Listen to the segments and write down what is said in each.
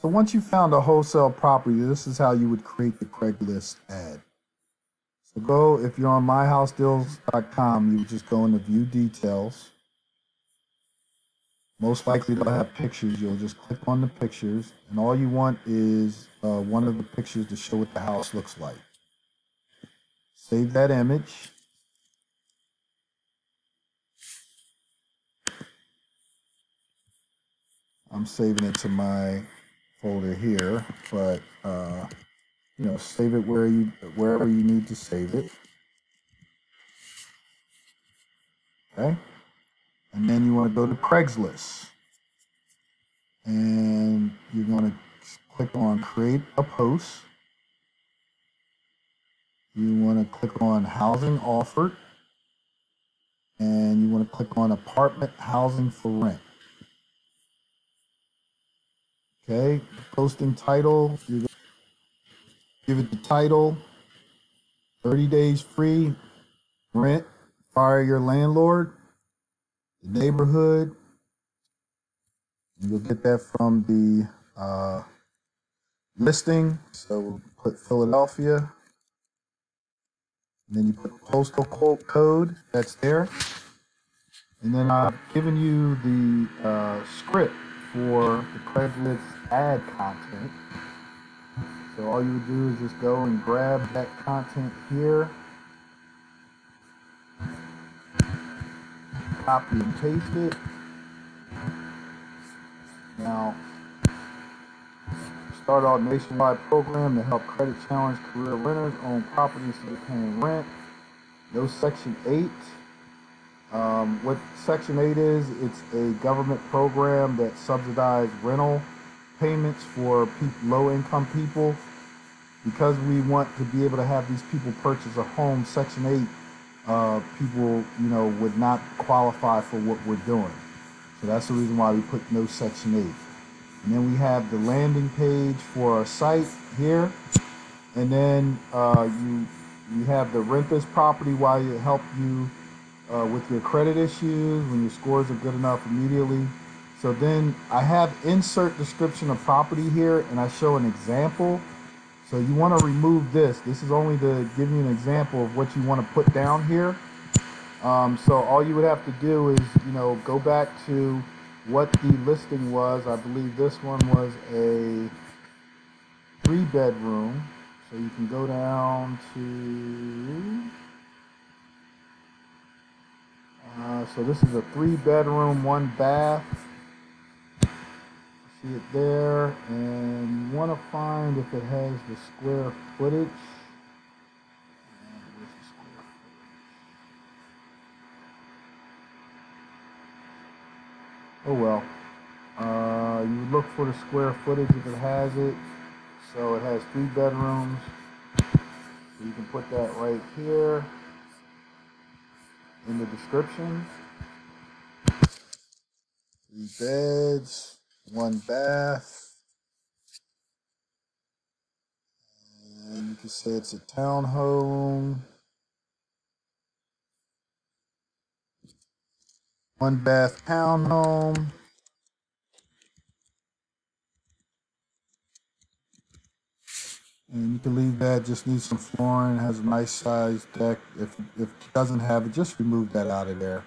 So once you found a wholesale property, this is how you would create the Craigslist ad. So go, if you're on myhousedeals.com, you would just go into view details. Most likely they'll have pictures. You'll just click on the pictures, and all you want is one of the pictures to show what the house looks like. Save that image. I'm saving it to my folder here, but save it wherever you need to save it. Okay, and then you want to go to Craigslist, and you're going to click on Create a Post. You want to click on Housing Offered, and you want to click on Apartment Housing for Rent. Okay, posting title, you're going to give it the title, 30 days free, rent, fire your landlord, the neighborhood. You'll get that from the listing. So we'll put Philadelphia, and then you put the postal code that's there. And then I've given you the script for the Craigslist ad content. So all you would do is just go and grab that content here, copy and paste it. Now, start our nationwide program to help credit challenged career renters own properties to get paying rent. No Section 8. What Section 8 is, it's a government program that subsidizes rental payments for low-income people. Because we want to be able to have these people purchase a home, Section 8 people, would not qualify for what we're doing. So that's the reason why we put no Section 8. And then we have the landing page for our site here. And then you have the rent this property while it help you with your credit issues when your scores are good enough immediately. So then I have insert description of property here, and I show an example. So you want to remove this. This is only to give you an example of what you want to put down here. So all you would have to do is, go back to what the listing was. I believe this one was a 3-bedroom. So you can go down to, so this is a 3-bedroom, 1 bath. See it there, and you want to find if it has the square footage. Oh well. You look for the square footage if it has it. So it has 3 bedrooms. So you can put that right here in the description. 3 beds, 1 bath. And you can say it's a townhome. 1 bath townhome. And you can leave that, just needs some flooring, has a nice sized deck. If it doesn't have it, just remove that out of there.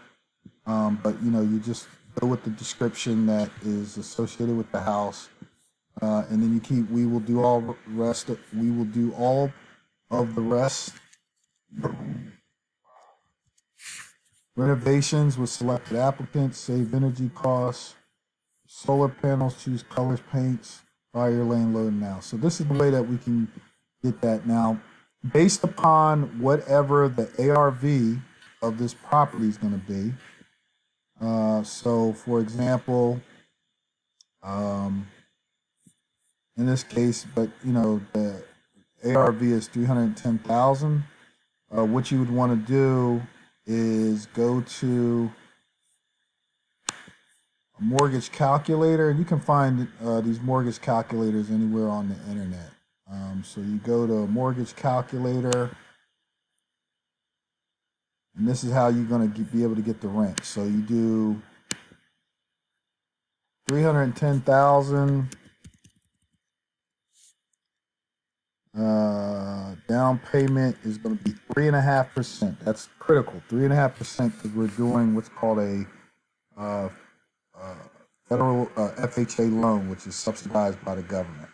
But you just go with the description that is associated with the house. And then we will do all of the rest. Renovations with selected applicants, save energy costs, solar panels, choose colors, paints, buy your landlord now. So this is the way that we can get that now, based upon whatever the ARV of this property is going to be. So for example, in this case, but the ARV is 310,000. What you would want to do is go to a mortgage calculator, and you can find these mortgage calculators anywhere on the internet. So you go to a mortgage calculator, and this is how you're going to be able to get the rent. So you do 310,000 Down payment is going to be 3.5%. That's critical. 3.5% because we're doing what's called a uh, uh, federal FHA loan, which is subsidized by the government.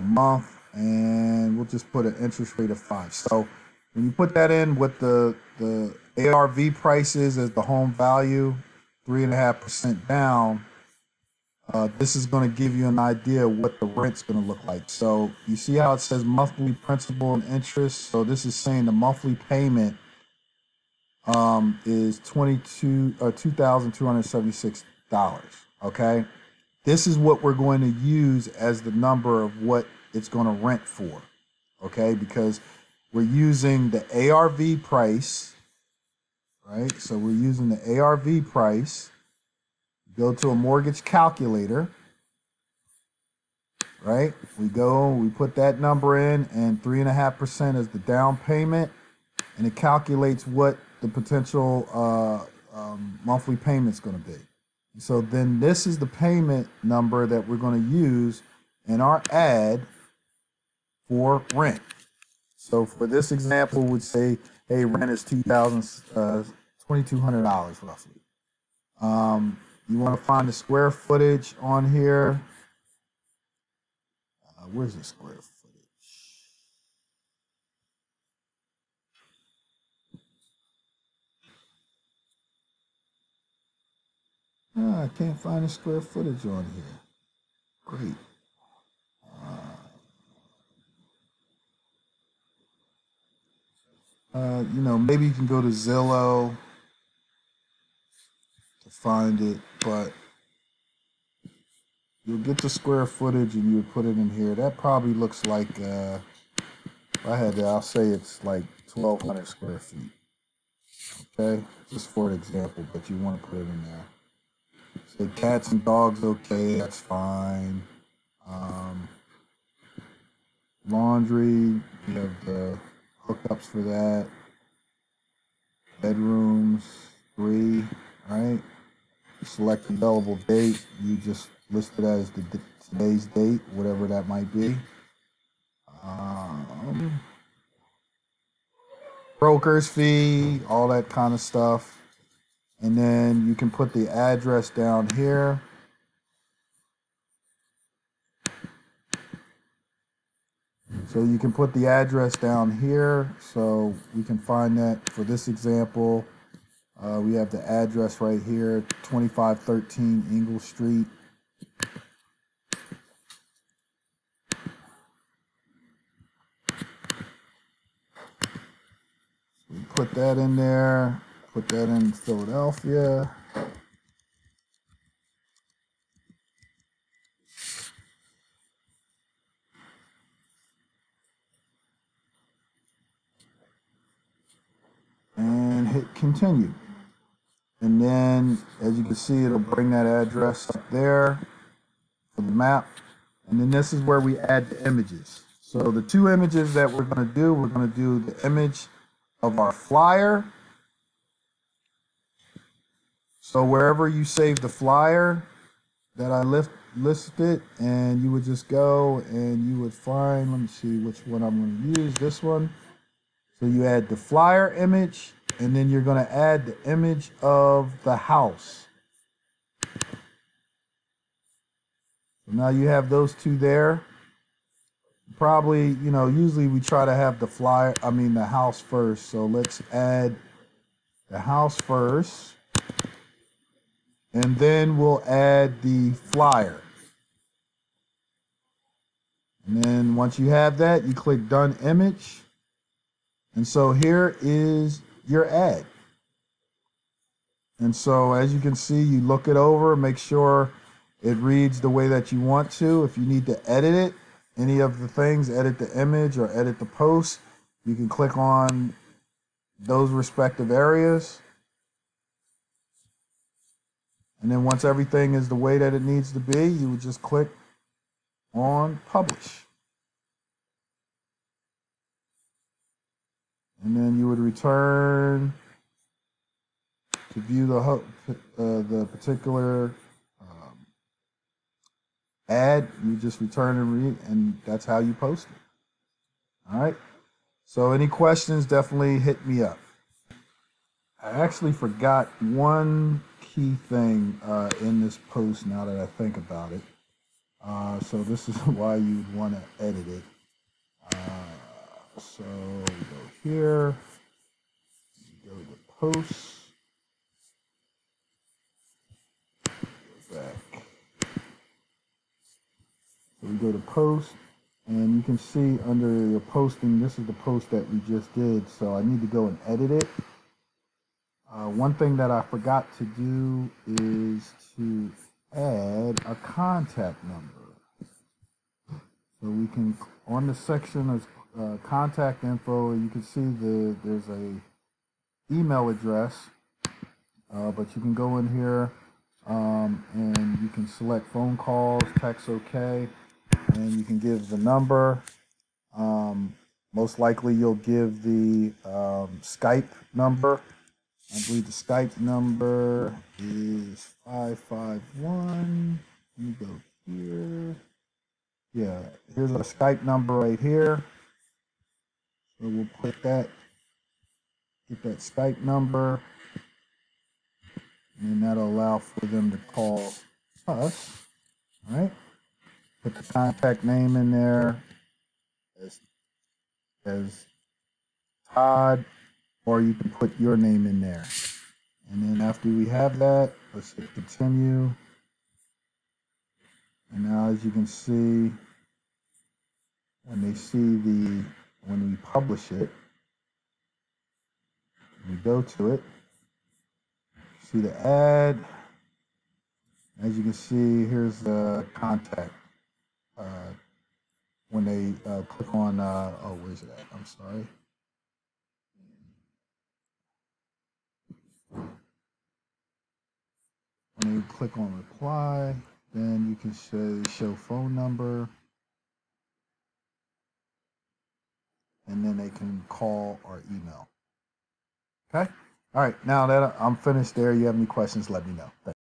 Month, and we'll just put an interest rate of 5. So when you put that in with the ARV prices as the home value, 3.5% down, this is going to give you an idea of what the rent's going to look like. So you see how it says monthly principal and interest. So this is saying the monthly payment is $2,276. Okay, this is what we're going to use as the number of what it's going to rent for. Okay, because we're using the ARV price, right? So we're using the ARV price. Go to a mortgage calculator, right? We put that number in, and 3.5% is the down payment, and it calculates what the potential monthly payment is going to be. So then this is the payment number that we're going to use in our ad for rent. So for this example, we'd say, hey, rent is $2,200 roughly. You want to find the square footage on here. Where's the square footage? I can't find the square footage on here. Great. Maybe you can go to Zillow to find it, but you'll get the square footage and you put it in here. That probably looks like, if I had to, I'll say it's like 1,200 square feet. Okay, just for example, but you want to put it in there. Say cats and dogs, okay, that's fine. Laundry, you have the hookups for that. Bedrooms, 3, right? Select available date. You just list it as today's date, whatever that might be. Broker's fee, all that kind of stuff. And then you can put the address down here. So you can put the address down here. So we can find that for this example. We have the address right here, 2513 Ingle Street. We put that in there, put that in Philadelphia. And hit continue. And then, as you can see, it'll bring that address up there for the map. And then this is where we add the images. So the 2 images that we're going to do the image of our flyer. So wherever you save the flyer that I listed, and you would just go and you would find, let me see which one I'm going to use, this one. So you add the flyer image, and then you're going to add the image of the house. So now you have those 2 there. Probably, usually we try to have the house first. So let's add the house first. And then we'll add the flyer. And then once you have that, you click Done Image. And so here is your ad. And so as you can see, you look it over, make sure it reads the way that you want to. If you need to edit it, any of the things, edit the image or edit the post, you can click on those respective areas. And then once everything is the way that it needs to be, you would just click on Publish. And then you would return to view the particular ad. You just return and read, and that's how you post it. All right. So any questions, definitely hit me up. I actually forgot one key thing in this post now that I think about it. So this is why you'd want to edit it. So we go here, we go to posts, go back. So we go to post, and you can see under your posting, this is the post that we just did. So I need to go and edit it. One thing that I forgot to do is to add a contact number. So we can, on the section of contact info, you can see there's a email address, but you can go in here and you can select phone calls, text OK, and you can give the number. Most likely you'll give the Skype number. I believe the Skype number is 551. Let me go here. Yeah, here's a Skype number right here. So we'll put that, get that Skype number, and that'll allow for them to call us. All right. Put the contact name in there as Todd, or you can put your name in there. And then after we have that, let's hit continue. And now as you can see, when they see when we publish it, we go to it, see the ad. As you can see, here's the contact. When they click on, oh, where's it at? I'm sorry. When you click on reply, then you can show phone number, and then they can call or email. Okay? All right, now that I'm finished there, you have any questions, let me know. Thanks.